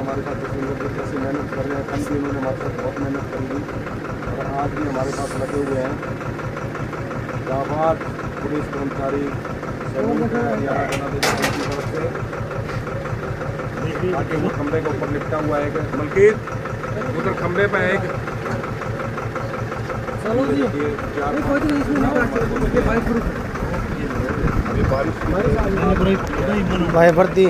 हमारे साथ कैसी मेहनत कर रहे हैं। कल भी उन्होंने हमारे साथ बहुत मेहनत करी थी और आज भी हमारे साथ लगे हुए हैं। जाबाज पुलिस कर्मचारी आगे वो खंबे के ऊपर लिपटा हुआ है। मलकीत उधर खंबे पे एक भाई भर्ती